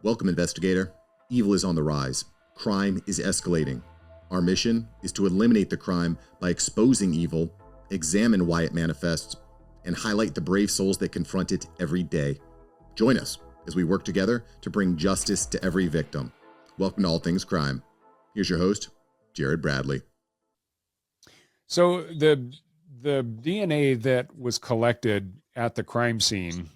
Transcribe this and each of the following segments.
Welcome, investigator. Evil is on the rise. Crime is escalating. Our mission is to eliminate the crime by exposing evil, examine why it manifests, and highlight the brave souls that confront it every day. Join us as we work together to bring justice to every victim. Welcome to All Things Crime. Here's your host, Jared Bradley. So the DNA that was collected at the crime scene,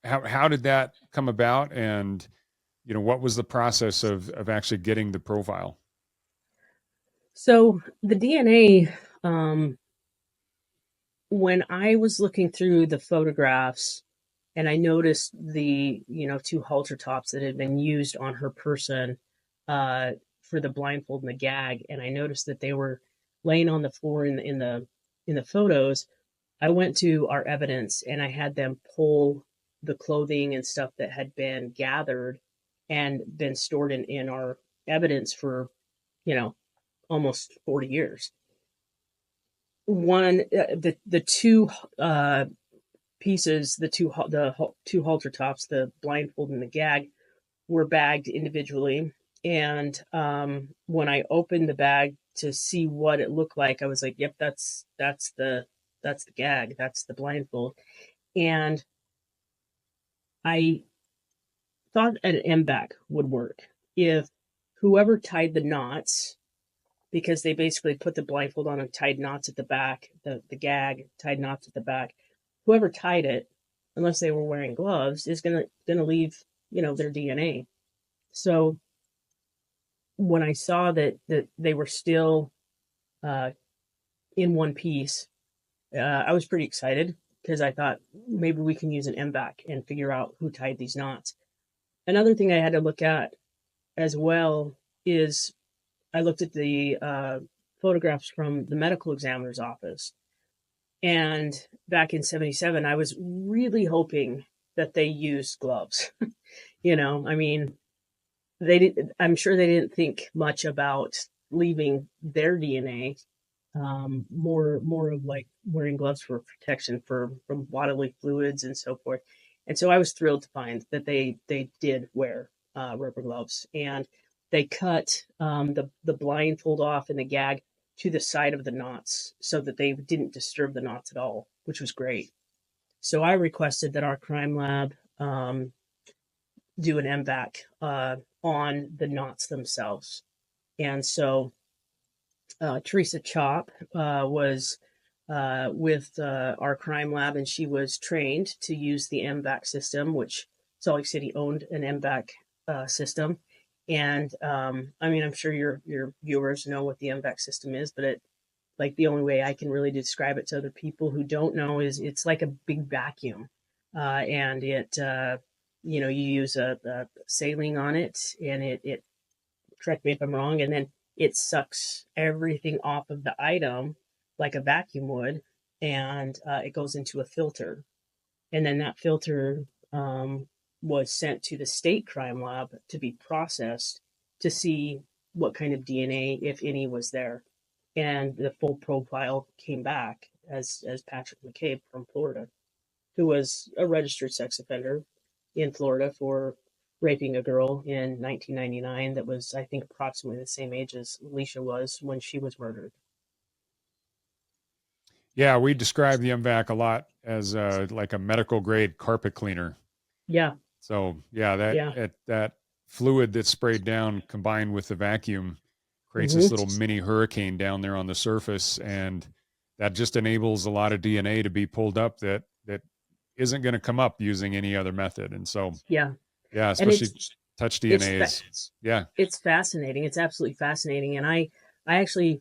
how did that come about, and what was the process of actually getting the profile? So the DNA, when I was looking through the photographs and I noticed the, two halter tops that had been used on her person for the blindfold and the gag, and I noticed that they were laying on the floor in the photos, I went to our evidence and I had them pull the clothing and stuff that had been gathered and been stored in our evidence for, almost 40 years. The two pieces, the two halter tops, the blindfold and the gag, were bagged individually. And when I opened the bag to see what it looked like, I was like, "Yep, that's the gag, that's the blindfold." And I thought an M-back would work if whoever tied the knots, because they basically put the blindfold on and tied knots at the back, the gag tied knots at the back. Whoever tied it, unless they were wearing gloves, is gonna leave, their DNA. So when I saw that they were still in one piece, I was pretty excited because I thought maybe we can use an M-back and figure out who tied these knots. Another thing I had to look at as well is I looked at the photographs from the medical examiner's office. And back in 77, I was really hoping that they used gloves. I'm sure they didn't think much about leaving their DNA, more of like wearing gloves for protection from bodily fluids and so forth. And so I was thrilled to find that they did wear rubber gloves, and they cut the blindfold off and the gag to the side of the knots so that they didn't disturb the knots at all, which was great. So I requested that our crime lab do an M-back on the knots themselves. And so Teresa Chop was with our crime lab, and she was trained to use the M-back system, which Salt Lake City owned an M-back system. And I'm sure your viewers know what the M-back system is, but the only way I can really describe it to other people who don't know is it's like a big vacuum, and it you use a saline on it, and it correct me if I'm wrong, and then it sucks everything off of the item like a vacuum would, and it goes into a filter, and then that filter was sent to the state crime lab to be processed to see what kind of DNA, if any, was there. And the full profile came back as Patrick McCabe from Florida, who was a registered sex offender in Florida for raping a girl in 1999 that was, I think, approximately the same age as Lecia was when she was murdered. Yeah, we describe the M-vac a lot as like a medical grade carpet cleaner. Yeah. So that fluid that's sprayed down combined with the vacuum creates this little mini hurricane down there on the surface, and that just enables a lot of DNA to be pulled up that isn't going to come up using any other method. And so especially touch DNA it's fascinating. It's absolutely fascinating. And I actually,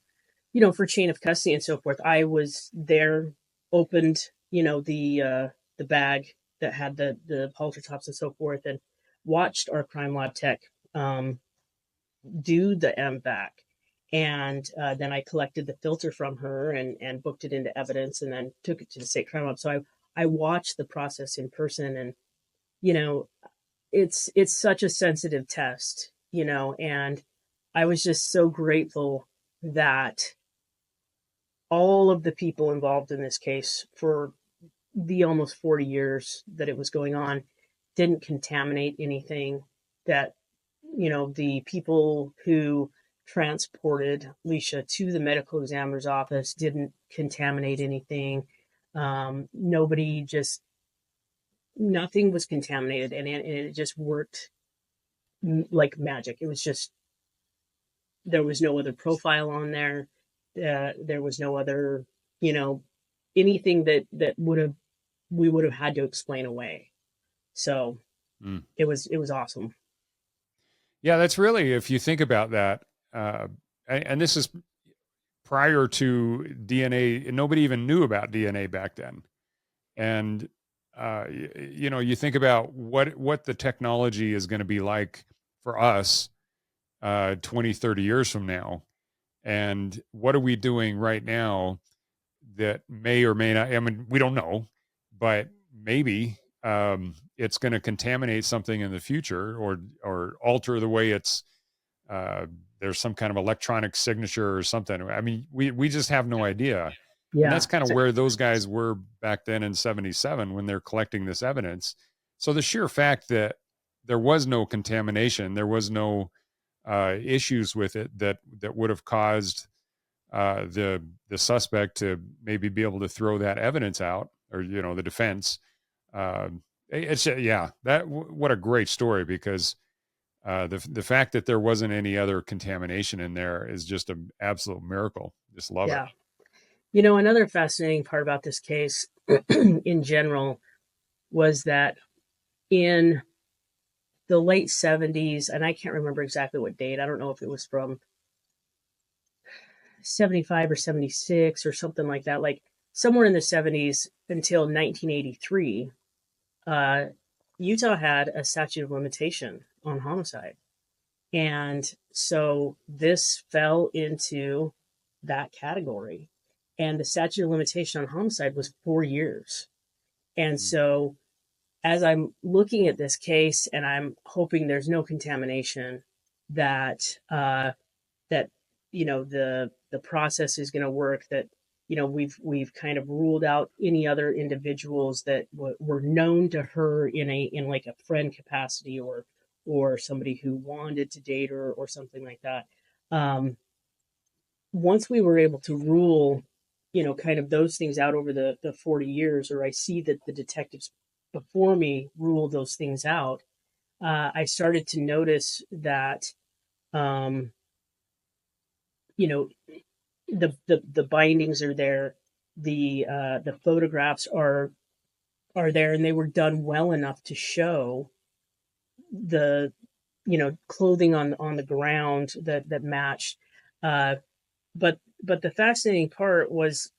for chain of custody and so forth, I was there, opened, the bag that had the halter tops and so forth, and watched our crime lab tech do the M-back. And then I collected the filter from her and booked it into evidence, and then took it to the state crime lab. So I watched the process in person, and it's such a sensitive test, and I was just so grateful that all of the people involved in this case for the almost 40 years that it was going on didn't contaminate anything, that, the people who transported Lecia to the medical examiner's office didn't contaminate anything. Nobody just, nothing was contaminated, and it just worked like magic. It was just, there was no other profile on there. There was no other, anything that we would have had to explain away. So it was awesome. Yeah, that's really, if you think about that, and this is prior to DNA, nobody even knew about DNA back then. And, you think about what the technology is going to be like for us 20, 30 years from now. And what are we doing right now that may or may not, I mean, we don't know, but maybe it's going to contaminate something in the future, or alter the way it's, there's some kind of electronic signature or something. I mean, we just have no idea. Yeah. And that's kind of where those guys were back then in 77 when they're collecting this evidence. So the sheer fact that there was no contamination, there was no issues with it that would have caused the suspect to maybe be able to throw that evidence out, or the defense. It's what a great story, because the fact that there wasn't any other contamination in there is just an absolute miracle. Just love it. Another fascinating part about this case in general was that in the late 70s, and I can't remember exactly what date, I don't know if it was from 75 or 76 or something like that, like somewhere in the 70s until 1983, Utah had a statute of limitation on homicide. And so this fell into that category. And the statute of limitation on homicide was 4 years. And so as I'm looking at this case and I'm hoping there's no contamination, that the process is going to work, that we've kind of ruled out any other individuals that were known to her in like a friend capacity, or somebody who wanted to date her or something like that. Once we were able to rule, kind of those things out over the 40 years, or I see that the detectives before me ruled those things out, I started to notice that, the bindings are there, the photographs are there, and they were done well enough to show the clothing on the ground that matched. But the fascinating part was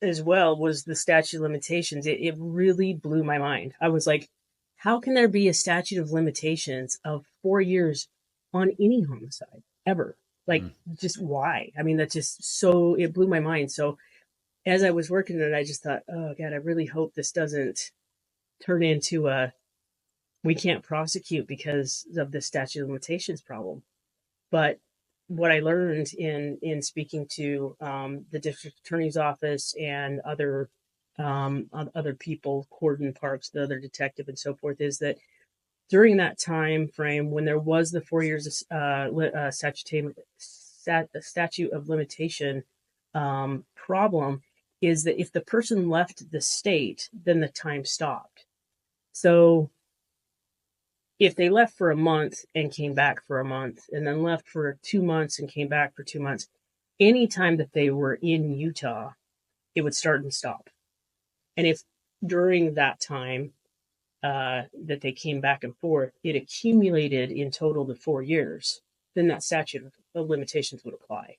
the statute of limitations. It really blew my mind. I was like, how can there be a statute of limitations of 4 years on any homicide ever? Like, just why? I mean, that's just so, it blew my mind. So as I was working on it, I just thought, oh God, I really hope this doesn't turn into we can't prosecute because of the statute of limitations problem. But what I learned in speaking to the district attorney's office and other people, Cordon Parks, the other detective, and so forth, is that during that time frame, when there was the 4 years of statute of limitation problem, is that if the person left the state, then the time stopped. So if they left for a month and came back for a month, and then left for 2 months and came back for 2 months, anytime that they were in Utah, it would start and stop. And if during that time that they came back and forth, it accumulated in total to 4 years, then that statute of limitations would apply.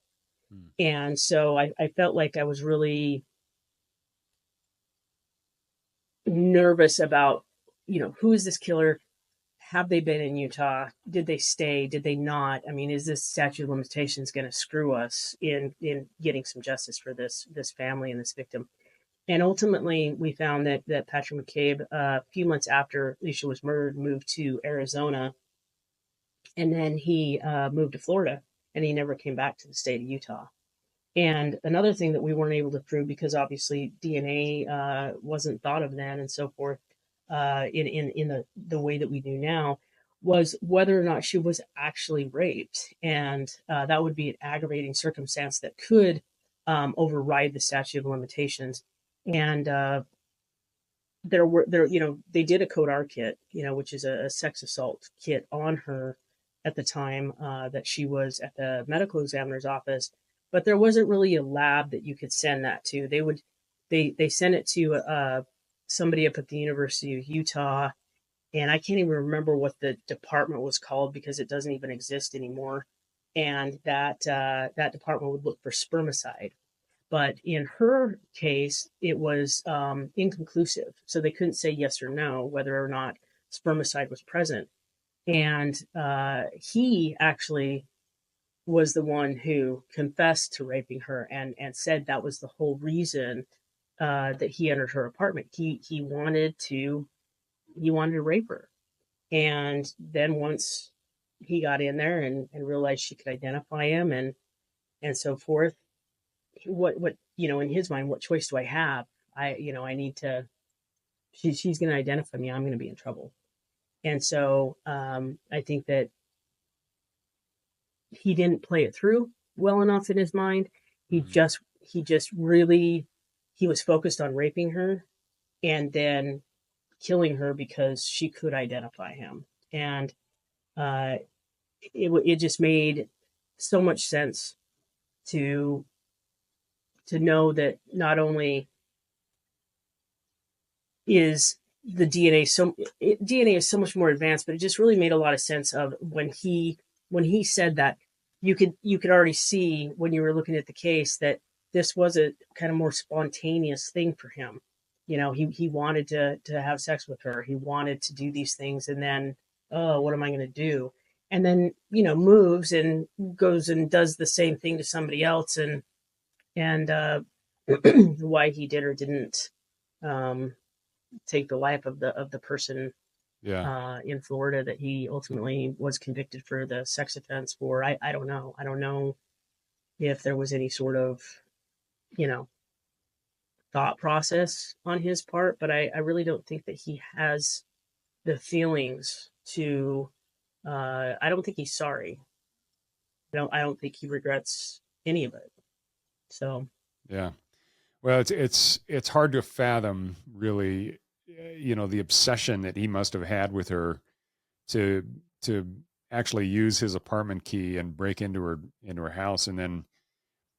And so I felt like I was really nervous about, who is this killer? Have they been in Utah? Did they stay? Did they not? I mean, is this statute of limitations going to screw us in getting some justice for this family and this victim? And ultimately, we found that Patrick McCabe, a few months after Lecia was murdered, moved to Arizona, and then he moved to Florida, and he never came back to the state of Utah. And another thing that we weren't able to prove, because obviously DNA wasn't thought of then and so forth, in the way that we do now, was whether or not she was actually raped, and that would be an aggravating circumstance that could override the statute of limitations. And they did a code R kit, which is a sex assault kit on her at the time that she was at the medical examiner's office, but there wasn't really a lab that you could send that to. They sent it to somebody up at the University of Utah, and I can't even remember what the department was called because it doesn't even exist anymore. And that department would look for spermicide. But in her case, it was inconclusive. So they couldn't say yes or no whether or not spermicide was present. And he actually was the one who confessed to raping her and said that was the whole reason that he entered her apartment. He wanted to rape her. And then once he got in there and realized she could identify him and so forth, what in his mind, what choice do I have? I need to, she's going to identify me, I'm going to be in trouble. And so I think that he didn't play it through well enough in his mind. He just really, he was focused on raping her and then killing her because she could identify him. And it just made so much sense to know that not only is the DNA is so much more advanced, but it just really made a lot of sense of when he said that. You could already see when you were looking at the case that this was a kind of more spontaneous thing for him. He wanted to have sex with her. He wanted to do these things, and then, oh, what am I going to do? And then, moves and goes and does the same thing to somebody else, and why he did or didn't take the life of the person in Florida that he ultimately was convicted for the sex offense for. I don't know. I don't know if there was any sort of, thought process on his part, but I really don't think that he has the feelings to, I don't think he's sorry. I don't think he regrets any of it. So. Yeah. Well, it's hard to fathom really, the obsession that he must have had with her to actually use his apartment key and break into her house. And then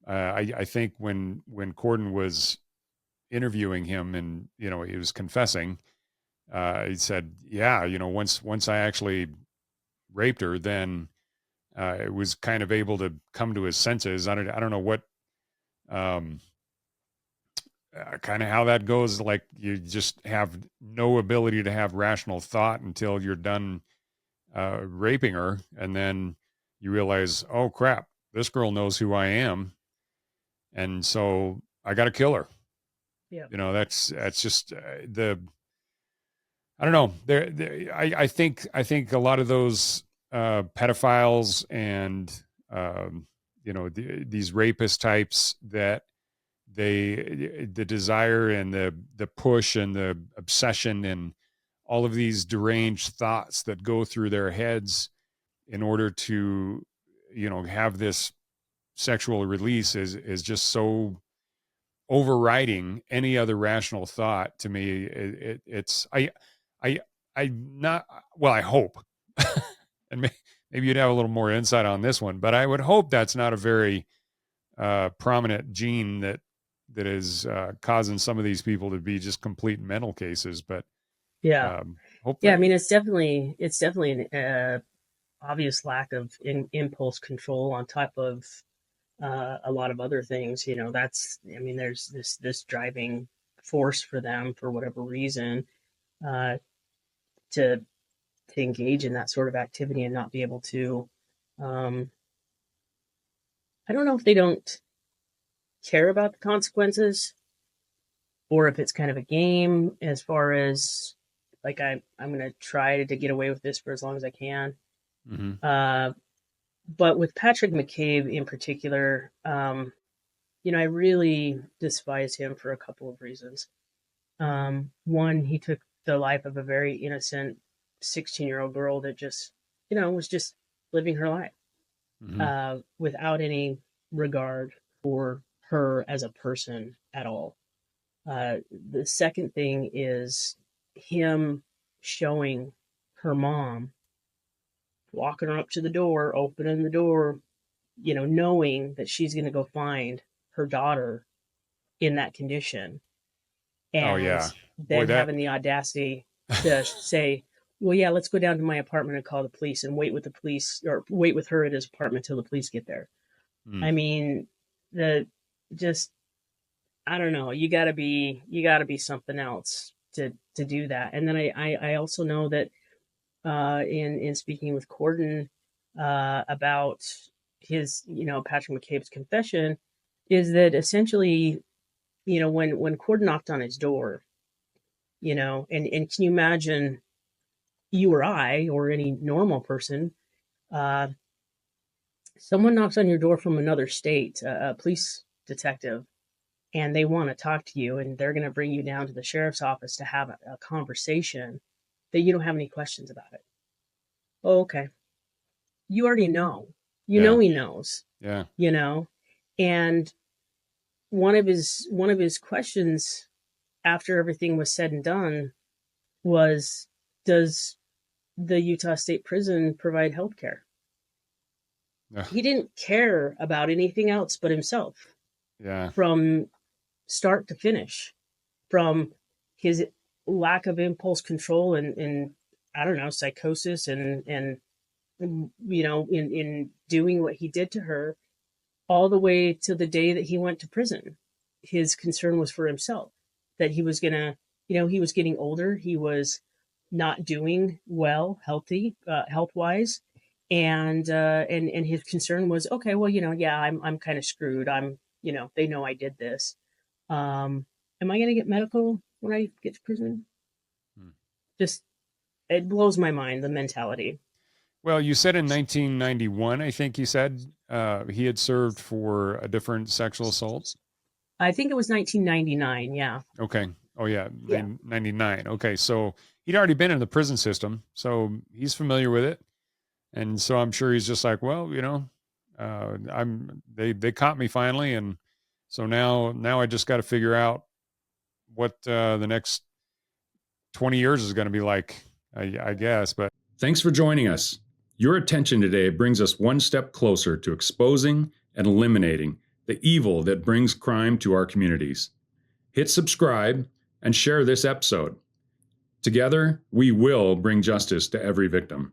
I think when Gordon was interviewing him and, he was confessing, he said, yeah, once I actually raped her, then it was kind of able to come to his senses. I don't know what, kind of how that goes. Like you just have no ability to have rational thought until you're done raping her. And then you realize, oh crap, this girl knows who I am. And so I got to kill her. Yeah. That's just I don't know. I think a lot of those pedophiles and these rapist types, that the desire and the push and the obsession and all of these deranged thoughts that go through their heads in order to have this sexual release is just so overriding any other rational thought to me. I hope and maybe you'd have a little more insight on this one, but I would hope that's not a very prominent gene that is causing some of these people to be just complete mental cases. But yeah, hopefully. I mean, it's definitely an obvious lack of impulse control on top of a lot of other things. There's this driving force for them for whatever reason to engage in that sort of activity and not be able to. I don't know if they don't care about the consequences or if it's kind of a game as far as like I'm going to try to get away with this for as long as I can. Mm-hmm. But with Patrick McCabe in particular, I really despise him for a couple of reasons. One, he took the life of a very innocent 16-year-old girl that just, was just living her life without any regard for her as a person at all. The second thing is him showing her mom, walking her up to the door, opening the door, knowing that she's going to go find her daughter in that condition. And then having the audacity to say, well, yeah, let's go down to my apartment and call the police and wait with the police, or wait with her at his apartment till the police get there. I mean, I don't know. You gotta be something else to do that. And then I also know that in speaking with Gordon about his, Patrick McCabe's confession, is that essentially, when Gordon knocked on his door, and can you imagine you or I or any normal person, someone knocks on your door from another state, a police detective, and they want to talk to you, and they're going to bring you down to the sheriff's office to have a conversation, that you don't have any questions about it. Oh, okay. You already know. You know he knows. Yeah. And one of his questions after everything was said and done was, does the Utah State Prison provide health care? He didn't care about anything else but himself. Yeah. From start to finish, from his lack of impulse control and I don't know, psychosis and in doing what he did to her, all the way to the day that he went to prison. His concern was for himself, that he was gonna, he was getting older. He was not doing well, health wise. And his concern was, okay, well, I'm kind of screwed. They know I did this. Am I going to get medical when I get to prison? Just, it blows my mind, the mentality. Well, you said in 1991, I think you said he had served for a different sexual assault. I think it was 1999. Yeah. Okay. Oh yeah. 99. Okay. So he'd already been in the prison system, so he's familiar with it. And so I'm sure he's just like, well, they caught me finally. And so now I just got to figure out what the next 20 years is going to be like, I guess. But thanks for joining us. Your attention today brings us one step closer to exposing and eliminating the evil that brings crime to our communities. Hit subscribe and share this episode. Together, we will bring justice to every victim.